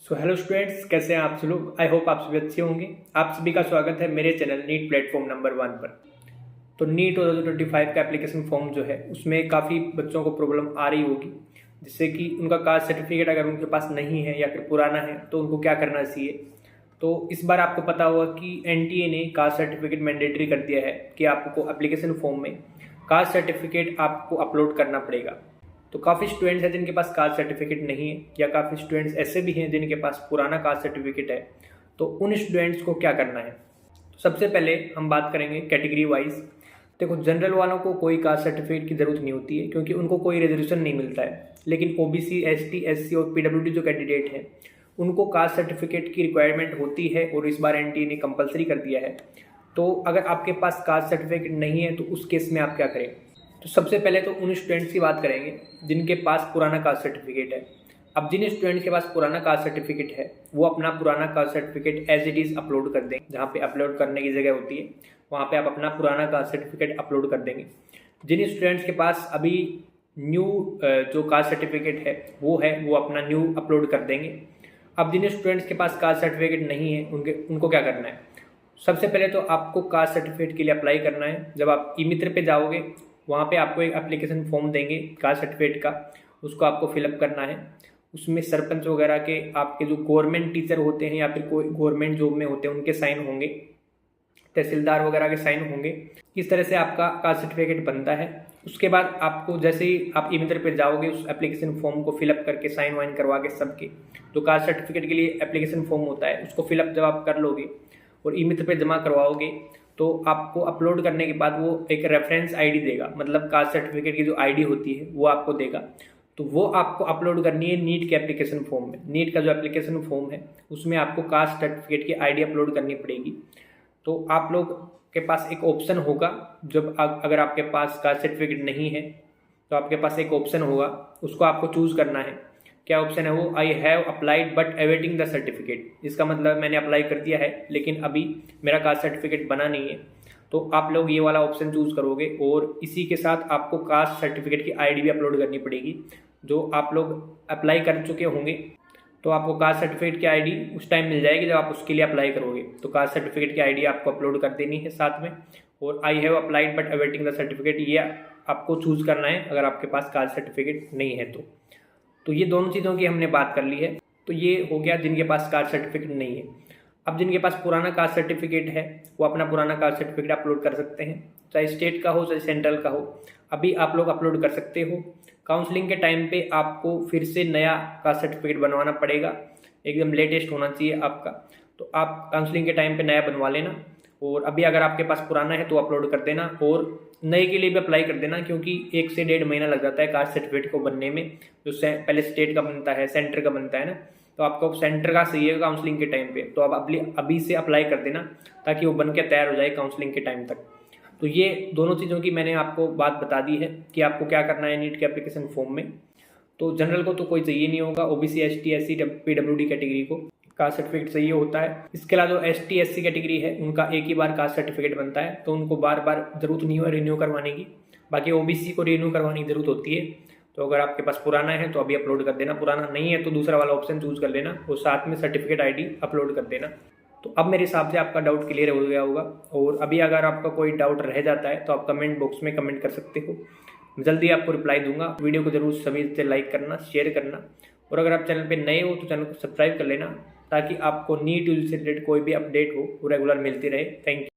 So hello students, कैसे हैं आप सब लोग। आई होप आप सभी अच्छे होंगे। आप सभी का स्वागत है मेरे चैनल नीट प्लेटफॉर्म नंबर 1 पर। तो नीट 2025 का एप्लीकेशन फॉर्म जो है उसमें काफ़ी बच्चों को प्रॉब्लम आ रही होगी, जिससे कि उनका कास्ट सर्टिफिकेट अगर उनके पास नहीं है या फिर पुराना है तो उनको क्या करना चाहिए। तो इस बार आपको पता होगा कि एनटीए ने कास्ट सर्टिफिकेट मैंडेटरी कर दिया है कि आपको एप्लीकेशन फॉर्म में कास्ट सर्टिफिकेट आपको अपलोड करना पड़ेगा। तो काफ़ी स्टूडेंट्स हैं जिनके पास कास्ट सर्टिफिकेट नहीं है, या काफ़ी स्टूडेंट्स ऐसे भी हैं जिनके पास पुराना कास्ट सर्टिफिकेट है। तो उन स्टूडेंट्स को क्या करना है। तो सबसे पहले हम बात करेंगे कैटेगरी वाइज। देखो, जनरल वालों को कोई कास्ट सर्टिफिकेट की ज़रूरत नहीं होती है क्योंकि उनको कोई रिजर्वेशन नहीं मिलता है। लेकिन ओबीसी, एसटी, एससी और पीडब्ल्यूडी जो कैंडिडेट हैं उनको कास्ट सर्टिफिकेट की रिक्वायरमेंट होती है, और इस बार एनटीए ने कंपलसरी कर दिया है। तो अगर आपके पास कास्ट सर्टिफिकेट नहीं है तो उस केस में आप क्या करें। तो सबसे पहले तो उन स्टूडेंट्स की बात करेंगे जिनके पास पुराना कास्ट सर्टिफिकेट है। अब जिन स्टूडेंट्स के पास पुराना कास्ट सर्टिफिकेट है वो अपना पुराना caste certificate as it is upload कर देंगे। जहाँ पे अपलोड करने की जगह होती है वहाँ पे आप अपना पुराना कास्ट सर्टिफिकेट अपलोड कर देंगे। जिन स्टूडेंट्स के पास अभी न्यू जो कास्ट सर्टिफिकेट है वो अपना न्यू अपलोड कर देंगे। अब जिन स्टूडेंट्स के पास कास्ट सर्टिफिकेट नहीं है उनको क्या करना है। सबसे पहले तो आपको कास्ट सर्टिफिकेट के लिए अप्लाई करना है। जब आप ई मित्र पे जाओगे वहाँ पे आपको एक एप्लीकेशन फॉर्म देंगे कास्ट सर्टिफिकेट का, उसको आपको फिलअप करना है। उसमें सरपंच वगैरह के, आपके जो गवर्नमेंट टीचर होते हैं या फिर कोई गवर्नमेंट जॉब में होते हैं उनके साइन होंगे, तहसीलदार वगैरह के साइन होंगे। इस तरह से आपका कास्ट सर्टिफिकेट बनता है। उसके बाद आपको जैसे ही आप ई मित्र पर जाओगे उस एप्लीकेशन फॉर्म को फिलअप करके साइन वाइन करवा के सबके जो कास्ट सर्टिफिकेट के लिए एप्लीकेशन फॉर्म होता है उसको फिलअप जब आप कर लोगे और ई मित्र पर जमा करवाओगे तो आपको अपलोड करने के बाद वो एक रेफरेंस आईडी देगा, मतलब कास्ट सर्टिफिकेट की जो आईडी होती है वो आपको देगा। तो वो आपको अपलोड करनी है नीट के एप्लीकेशन फॉर्म में। नीट का जो एप्लीकेशन फॉर्म है उसमें आपको कास्ट सर्टिफिकेट की आईडी अपलोड करनी पड़ेगी। तो आप लोग के पास एक ऑप्शन होगा, जब अगर आपके पास कास्ट सर्टिफिकेट नहीं है तो आपके पास एक ऑप्शन होगा, उसको आपको चूज़ करना है। क्या ऑप्शन है वो, I have applied but awaiting the certificate. इसका मतलब मैंने अप्लाई कर दिया है लेकिन अभी मेरा कास्ट सर्टिफिकेट बना नहीं है। तो आप लोग ये वाला ऑप्शन चूज़ करोगे और इसी के साथ आपको कास्ट सर्टिफिकेट की आईडी भी अपलोड करनी पड़ेगी। जो आप लोग अप्लाई कर चुके होंगे तो आपको कास्ट सर्टिफिकेट की आईडी उस टाइम मिल जाएगी जब आप उसके लिए अप्लाई करोगे। तो कास्ट सर्टिफिकेट की आईडी आपको अपलोड कर देनी है साथ में, और I have applied but awaiting the certificate ये आपको चूज़ करना है अगर आपके पास कास्ट सर्टिफिकेट नहीं है तो ये दोनों चीज़ों की हमने बात कर ली है। तो ये हो गया जिनके पास कास्ट सर्टिफिकेट नहीं है। अब जिनके पास पुराना कास्ट सर्टिफिकेट है वो अपना पुराना कास्ट सर्टिफिकेट अपलोड कर सकते हैं, चाहे स्टेट का हो चाहे सेंट्रल का हो। अभी आप लोग अपलोड कर सकते हो। काउंसलिंग के टाइम पे आपको फिर से नया कास्ट सर्टिफिकेट बनवाना पड़ेगा, एकदम लेटेस्ट होना चाहिए आपका। तो आप काउंसलिंग के टाइम पे नया बनवा लेना, और अभी अगर आपके पास पुराना है तो अपलोड कर देना, और नए के लिए भी अप्लाई कर देना क्योंकि 1 से 1.5 महीना लग जाता है कास्ट सर्टिफिकेट को बनने में। जो पहले स्टेट का बनता है, सेंटर का बनता है ना, तो आपको सेंटर का चाहिए काउंसलिंग के टाइम पे, तो आप अभी से अप्लाई कर देना ताकि वो बन के तैयार हो जाए काउंसलिंग के टाइम तक। तो ये दोनों चीज़ों की मैंने आपको बात बता दी है कि आपको क्या करना है नीट के एप्लीकेशन फॉर्म में। तो जनरल को तो कोई चाहिए नहीं होगा, OBC, ST, SC, PWD category को कास्ट सर्टिफिकेट चाहिए होता है। इसके अलावा जो एसटी, एससी कैटेगरी है उनका एक ही बार कास्ट सर्टिफिकेट बनता है, तो उनको बार बार जरूरत नहीं हो रिन्यू करवाने की। बाकी ओबीसी को रिन्यू करवाने की जरूरत होती है। तो अगर आपके पास पुराना है तो अभी अपलोड कर देना, पुराना नहीं है तो दूसरा वाला ऑप्शन चूज कर लेना और साथ में सर्टिफिकेट आईडी अपलोड कर देना। तो अब मेरे हिसाब से आपका डाउट क्लियर हो गया होगा। और अभी अगर आपका कोई डाउट रह जाता है तो आप कमेंट बॉक्स में कमेंट कर सकते हो, जल्दी आपको रिप्लाई दूंगा। वीडियो को जरूर सभी से लाइक करना, शेयर करना, और अगर आप चैनल पे नए हो तो चैनल को सब्सक्राइब कर लेना ताकि आपको नीट से रिलेटेड कोई भी अपडेट हो वो रेगुलर मिलती रहे। Thank you.